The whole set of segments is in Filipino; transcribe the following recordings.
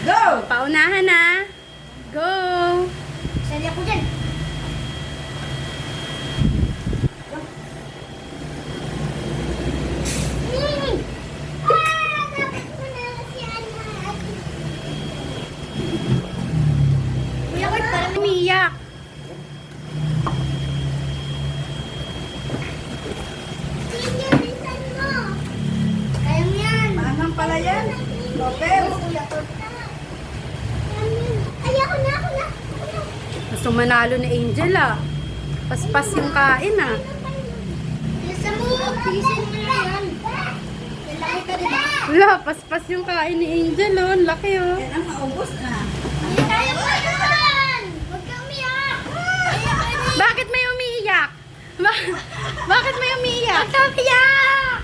Go! Paunahan na. Go! Sali ako dyan. Kuya Kurt, parang Umiyak. kaya mo yan. Manang pala yan. Lopez. Ayoko na, ako na. Gusto manalo ni Angel ah. Paspas yung kain ah. Bilisan mo, bilisan mo na yan. Lalaki ka rin. Wala, paspas yung kain ni Angel oh. Ang laki oh. Yan ang maubos na. Hindi tayo mo yan. Huwag ka umiyak. Bakit may umiiyak? Bakit may umiiyak? Huwag ka umiyak.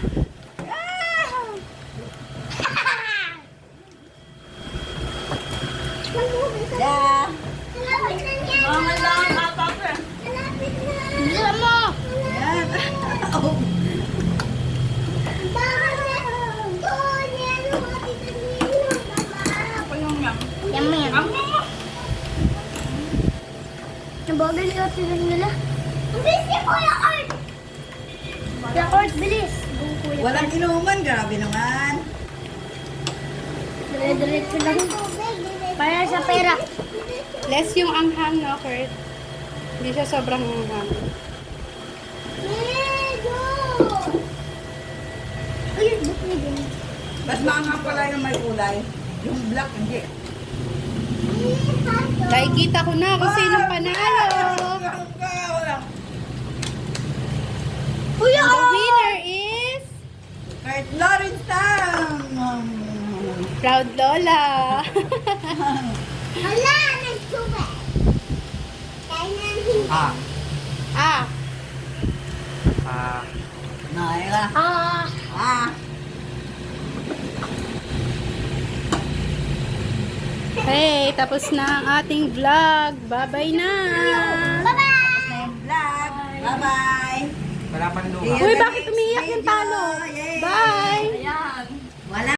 Yeah. Malapit na yan. Mga lang kapapre. Malapit na. Bilisan mo. Yan. Oh. Yan mo yan. Nabagal yung tinan nila. Ang bilis niya, Kuya Kurt! Kuya Kurt, bilis! Walang inuman. Grabe naman. Dire-diretso lang. Para sa pera. Less yung anghang no, Kurt? Hindi siya sobrang anghang. Medyo! Uy, book ni din. Mas maanghang pala yung may kulay. Yung black, hindi. Nakikita ko na kung sinong panalo. Kuya! The winner is Kurt Lawrence Tam. Proud Lola. Hala, nagsuba. Kaya na hindi. Ah. Ah, Naila. Ah! Ah. hey, tapos na ang ating vlog. Bye-bye na. Bye-bye! Vlog. Bye-bye. Wala pang luha. Uy, bakit umiiyak yung talo?